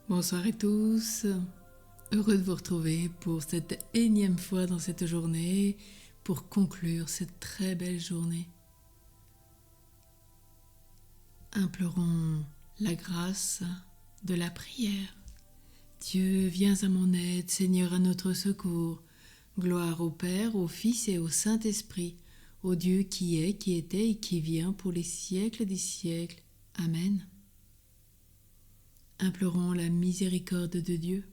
Bonsoir à tous, heureux de vous retrouver pour cette énième fois dans cette journée, pour conclure cette très belle journée. Implorons la grâce de la prière. Dieu, viens à mon aide, Seigneur, à notre secours. Gloire au Père, au Fils et au Saint-Esprit, au Dieu qui est, qui était et qui vient pour les siècles des siècles. Amen. Implorons la miséricorde de Dieu.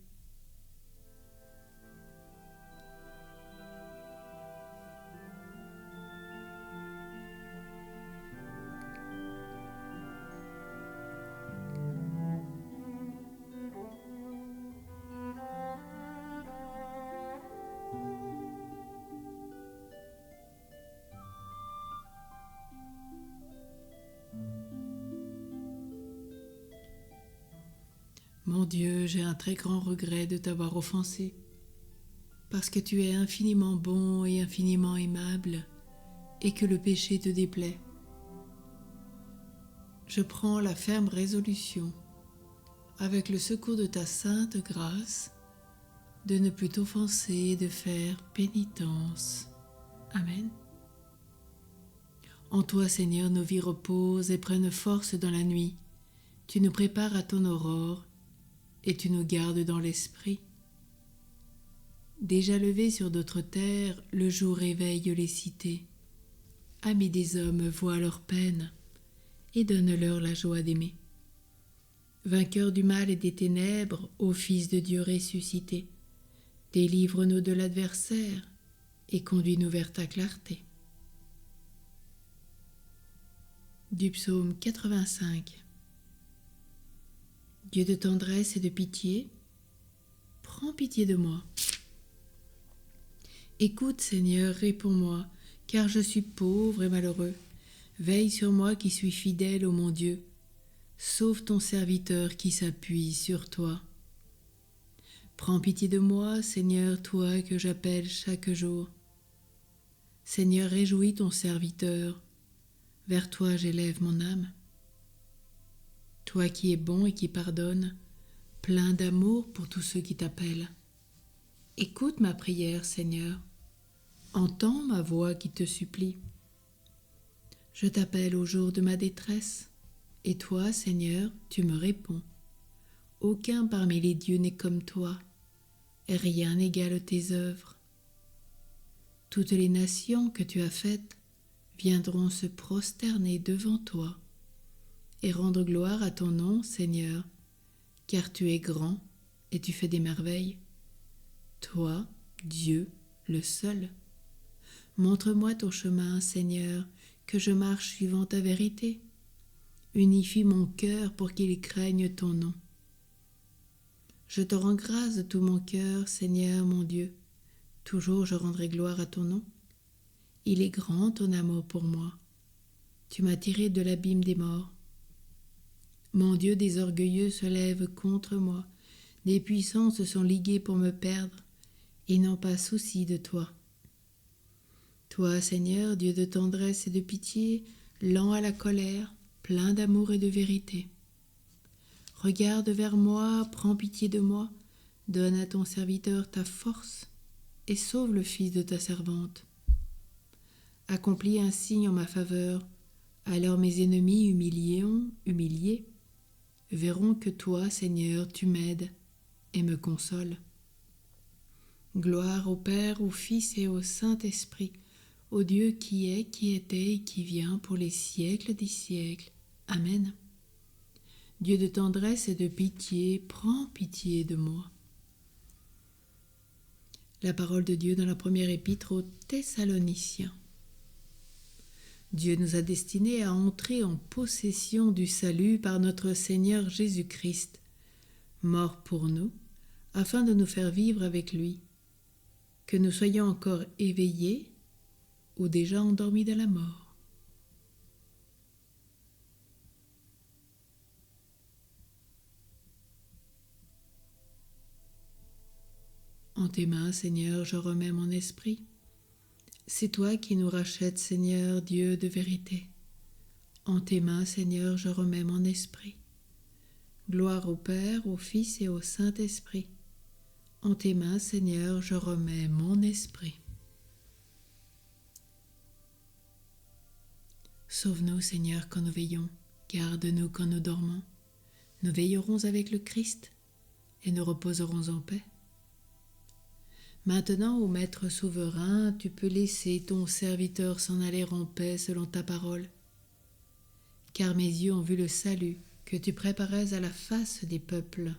Mon Dieu, j'ai un très grand regret de t'avoir offensé, parce que tu es infiniment bon et infiniment aimable, et que le péché te déplaît. Je prends la ferme résolution, avec le secours de ta sainte grâce, de ne plus t'offenser et de faire pénitence. Amen. En toi, Seigneur, nos vies reposent et prennent force dans la nuit. Tu nous prépares à ton aurore et tu nous gardes dans l'esprit. Déjà levé sur d'autres terres, le jour réveille les cités. Amis des hommes, vois leur peine et donne-leur la joie d'aimer. Vainqueur du mal et des ténèbres, ô Fils de Dieu ressuscité, délivre-nous de l'adversaire et conduis-nous vers ta clarté. Du psaume 85. Dieu de tendresse et de pitié, prends pitié de moi. Écoute, Seigneur, réponds-moi, car je suis pauvre et malheureux. Veille sur moi qui suis fidèle, ô mon Dieu. Sauve ton serviteur qui s'appuie sur toi. Prends pitié de moi, Seigneur, toi que j'appelle chaque jour. Seigneur, réjouis ton serviteur. Vers toi j'élève mon âme. Toi qui es bon et qui pardonne, plein d'amour pour tous ceux qui t'appellent. Écoute ma prière, Seigneur. Entends ma voix qui te supplie. Je t'appelle au jour de ma détresse, et toi, Seigneur, tu me réponds. Aucun parmi les dieux n'est comme toi, et rien n'égale tes œuvres. Toutes les nations que tu as faites viendront se prosterner devant toi et rendre gloire à ton nom, Seigneur, car tu es grand et tu fais des merveilles. Toi, Dieu, le seul. Montre-moi ton chemin, Seigneur, que je marche suivant ta vérité. Unifie mon cœur pour qu'il craigne ton nom. Je te rends grâce de tout mon cœur, Seigneur mon Dieu. Toujours je rendrai gloire à ton nom. Il est grand ton amour pour moi. Tu m'as tiré de l'abîme des morts. Mon Dieu, des orgueilleux se lèvent contre moi. Des puissants se sont ligués pour me perdre et n'ont pas souci de toi. Toi, Seigneur, Dieu de tendresse et de pitié, lent à la colère, plein d'amour et de vérité. Regarde vers moi, prends pitié de moi, donne à ton serviteur ta force et sauve le fils de ta servante. Accomplis un signe en ma faveur, alors mes ennemis humiliés, verront que toi, Seigneur, tu m'aides et me consoles. Gloire au Père, au Fils et au Saint-Esprit, au Dieu qui est, qui était et qui vient pour les siècles des siècles. Amen. Dieu de tendresse et de pitié, prends pitié de moi. La parole de Dieu dans la première épître aux Thessaloniciens. Dieu nous a destinés à entrer en possession du salut par notre Seigneur Jésus-Christ, mort pour nous, afin de nous faire vivre avec lui, que nous soyons encore éveillés ou déjà endormis de la mort. En tes mains, Seigneur, je remets mon esprit. C'est toi qui nous rachètes, Seigneur, Dieu de vérité. En tes mains, Seigneur, je remets mon esprit. Gloire au Père, au Fils et au Saint-Esprit. En tes mains, Seigneur, je remets mon esprit. Sauve-nous, Seigneur, quand nous veillons, garde-nous quand nous dormons. Nous veillerons avec le Christ et nous reposerons en paix. Maintenant, ô Maître souverain, tu peux laisser ton serviteur s'en aller en paix selon ta parole. Car mes yeux ont vu le salut que tu préparais à la face des peuples.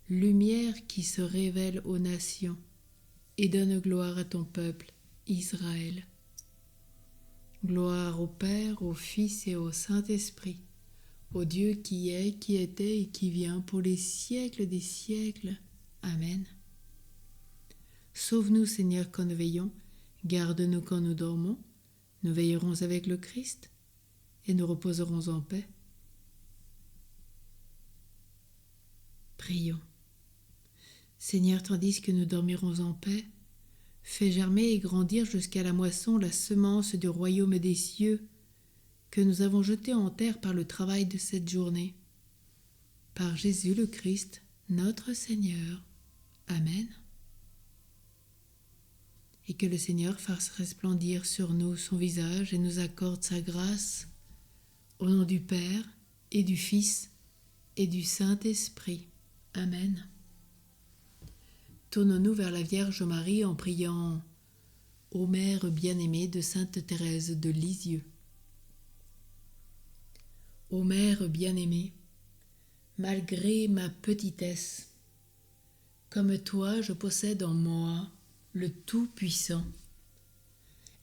Lumière qui se révèle aux nations et donne gloire à ton peuple, Israël. Gloire au Père, au Fils et au Saint-Esprit, au Dieu qui est, qui était et qui vient pour les siècles des siècles. Amen. Sauve-nous, Seigneur, quand nous veillons, garde-nous quand nous dormons, nous veillerons avec le Christ et nous reposerons en paix. Prions. Seigneur, tandis que nous dormirons en paix, fais germer et grandir jusqu'à la moisson la semence du royaume des cieux que nous avons jetée en terre par le travail de cette journée. Par Jésus le Christ, notre Seigneur. Amen. Et que le Seigneur fasse resplendir sur nous son visage et nous accorde sa grâce, au nom du Père et du Fils et du Saint-Esprit. Amen. Tournons-nous vers la Vierge Marie en priant « Ô Mère bien-aimée de Sainte Thérèse de Lisieux ». Ô Mère bien-aimée, malgré ma petitesse, comme toi je possède en moi le Tout-Puissant,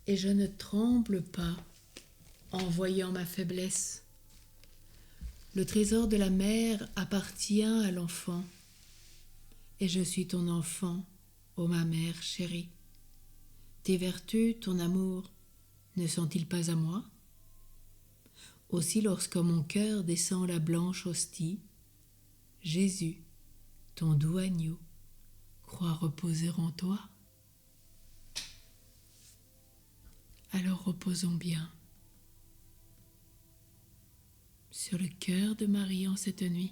et je ne tremble pas en voyant ma faiblesse. Le trésor de la mère appartient à l'enfant, et je suis ton enfant, ô ma mère chérie. Tes vertus, ton amour, ne sont-ils pas à moi? Aussi lorsque mon cœur descend la blanche hostie, Jésus, ton doux agneau, croit reposer en toi. Alors reposons bien sur le cœur de Marie en cette nuit.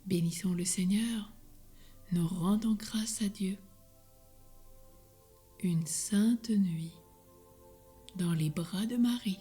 Bénissons le Seigneur, nous rendons grâce à Dieu. Une sainte nuit dans les bras de Marie.